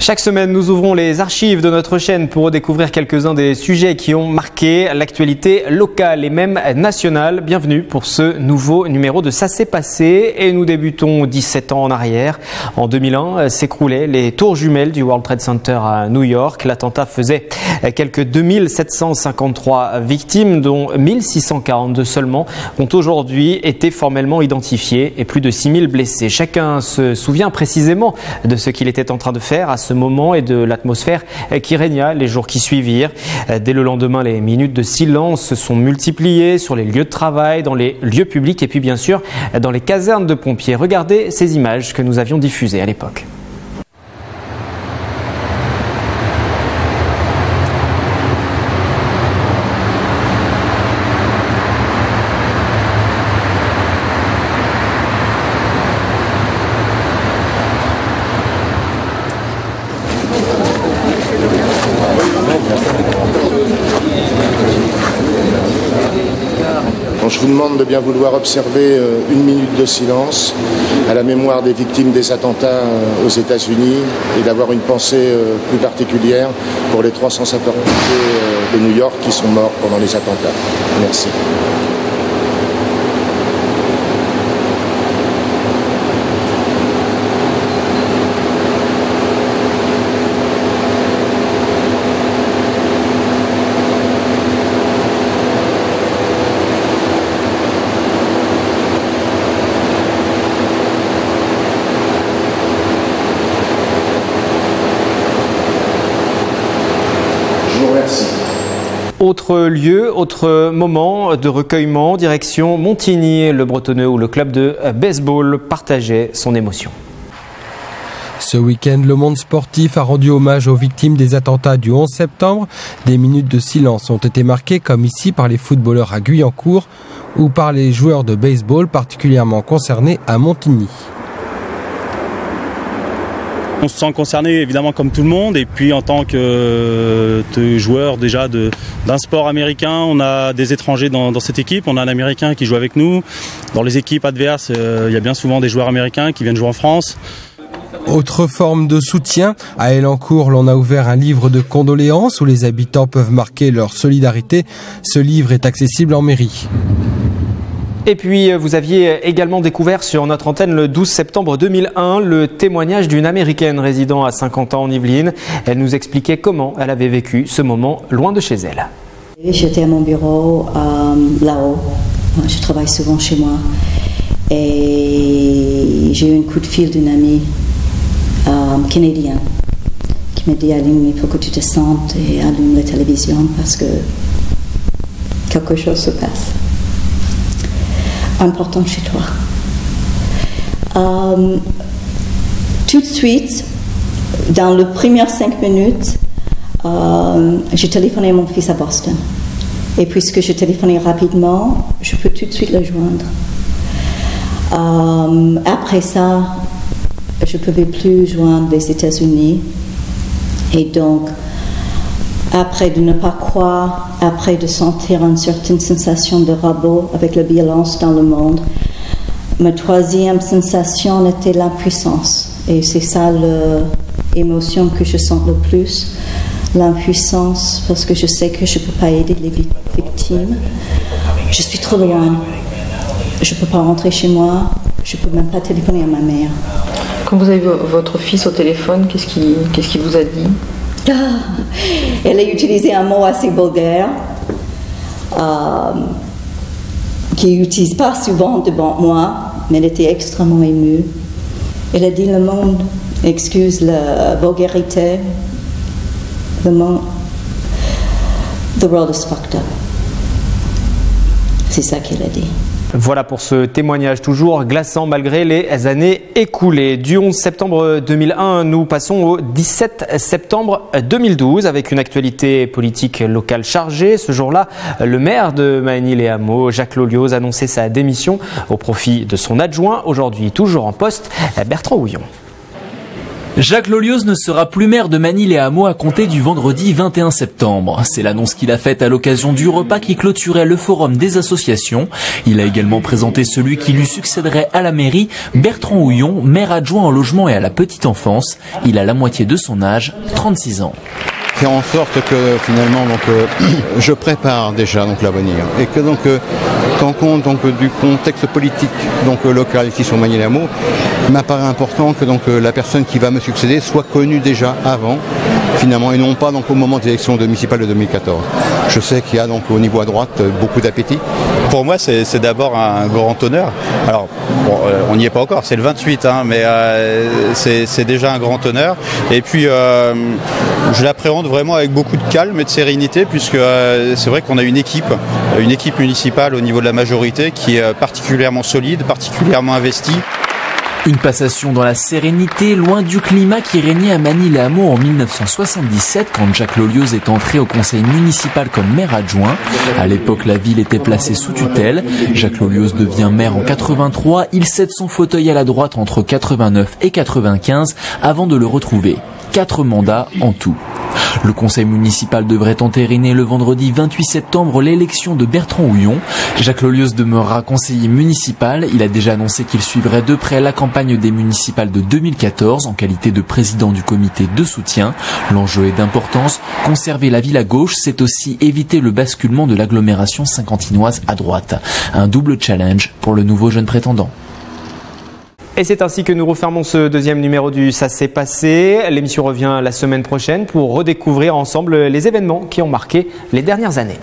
Chaque semaine, nous ouvrons les archives de notre chaîne pour redécouvrir quelques-uns des sujets qui ont marqué l'actualité locale et même nationale. Bienvenue pour ce nouveau numéro de Ça s'est passé et nous débutons 17 ans en arrière. En 2001, s'écroulaient les tours jumelles du World Trade Center à New York. L'attentat faisait quelques 2753 victimes, dont 1642 seulement ont aujourd'hui été formellement identifiées et plus de 6000 blessés. Chacun se souvient précisément de ce qu'il était en train de faire à ce moment et de l'atmosphère qui régna les jours qui suivirent. Dès le lendemain, les minutes de silence se sont multipliées sur les lieux de travail, dans les lieux publics et puis bien sûr dans les casernes de pompiers. Regardez ces images que nous avions diffusées à l'époque. Je vous demande de bien vouloir observer une minute de silence à la mémoire des victimes des attentats aux États-Unis et d'avoir une pensée plus particulière pour les 300 sapeurs-pompiers de New York qui sont morts pendant les attentats. Merci. Autre lieu, autre moment de recueillement, direction Montigny, le Bretonneux où le club de baseball partageait son émotion. Ce week-end, le monde sportif a rendu hommage aux victimes des attentats du 11 septembre. Des minutes de silence ont été marquées, comme ici par les footballeurs à Guyancourt ou par les joueurs de baseball particulièrement concernés à Montigny. On se sent concerné évidemment comme tout le monde et puis en tant que joueur déjà d'un sport américain, on a des étrangers dans cette équipe, on a un Américain qui joue avec nous. Dans les équipes adverses, il y a bien souvent des joueurs américains qui viennent jouer en France. Autre forme de soutien, à Elancourt, l'on a ouvert un livre de condoléances où les habitants peuvent marquer leur solidarité. Ce livre est accessible en mairie. Et puis, vous aviez également découvert sur notre antenne le 12 septembre 2001 le témoignage d'une Américaine résidant à Saint-Quentin en Yvelines. Elle nous expliquait comment elle avait vécu ce moment loin de chez elle. J'étais à mon bureau là-haut. Je travaille souvent chez moi. Et j'ai eu un coup de fil d'une amie canadienne qui m'a dit « Allume, il faut que tu te sentes et allume la télévision parce que quelque chose se passe. » Important chez toi. Tout de suite, dans les premières 5 minutes, j'ai téléphoné à mon fils à Boston. Et puisque j'ai téléphoné rapidement, je peux tout de suite le joindre. Après ça, je ne pouvais plus joindre les États-Unis. Et donc, après de ne pas croire, après de sentir une certaine sensation de rabot avec la violence dans le monde, ma troisième sensation était l'impuissance. Et c'est ça l'émotion que je sens le plus, l'impuissance, parce que je sais que je ne peux pas aider les victimes. Je suis trop loin. Je ne peux pas rentrer chez moi. Je ne peux même pas téléphoner à ma mère. Quand vous avez votre fils au téléphone, qu'est-ce qu'il vous a dit ? Elle a utilisé un mot assez vulgaire qu'il n'utilise pas souvent devant moi, mais elle était extrêmement émue. Elle a dit le monde, excuse la vulgarité, the world is fucked up. C'est ça qu'elle a dit. Voilà pour ce témoignage toujours glaçant malgré les années écoulées. Du 11 septembre 2001, nous passons au 17 septembre 2012 avec une actualité politique locale chargée. Ce jour-là, le maire de Mahenny-les-Hameaux, Jacques Lolioz, annonçait sa démission au profit de son adjoint, aujourd'hui toujours en poste, Bertrand Houillon. Jacques Lolioz ne sera plus maire de Magny-les-Hameaux à compter du vendredi 21 septembre. C'est l'annonce qu'il a faite à l'occasion du repas qui clôturait le forum des associations. Il a également présenté celui qui lui succéderait à la mairie, Bertrand Houillon, maire adjoint au logement et à la petite enfance. Il a la moitié de son âge, 36 ans. Faire en sorte que finalement je prépare déjà l'avenir et que qu'en compte du contexte politique local ici sur Magny-les-Hameaux, il m'apparaît important que la personne qui va me succéder soit connue déjà avant finalement et non pas au moment des élections municipales de 2014. Je sais qu'il y a au niveau à droite beaucoup d'appétit. Pour moi c'est d'abord un grand honneur. Alors bon, on n'y est pas encore, c'est le 28 mais c'est déjà un grand honneur et puis je l'appréhende vraiment avec beaucoup de calme et de sérénité puisque c'est vrai qu'on a une équipe municipale au niveau de la majorité qui est particulièrement solide, particulièrement investie. Une passation dans la sérénité, loin du climat qui régnait à Magny-les-Hameaux en 1977 quand Jacques Lolioz est entré au conseil municipal comme maire adjoint. À l'époque, la ville était placée sous tutelle. Jacques Lolioz devient maire en 83. Il cède son fauteuil à la droite entre 89 et 95 avant de le retrouver. 4 mandats en tout. Le conseil municipal devrait entériner le vendredi 28 septembre l'élection de Bertrand Houillon. Jacques Lolioz demeurera conseiller municipal. Il a déjà annoncé qu'il suivrait de près la campagne des municipales de 2014 en qualité de président du comité de soutien. L'enjeu est d'importance. Conserver la ville à gauche, c'est aussi éviter le basculement de l'agglomération saint-quentinoise à droite. Un double challenge pour le nouveau jeune prétendant. Et c'est ainsi que nous refermons ce deuxième numéro du Ça s'est passé. L'émission revient la semaine prochaine pour redécouvrir ensemble les événements qui ont marqué les dernières années.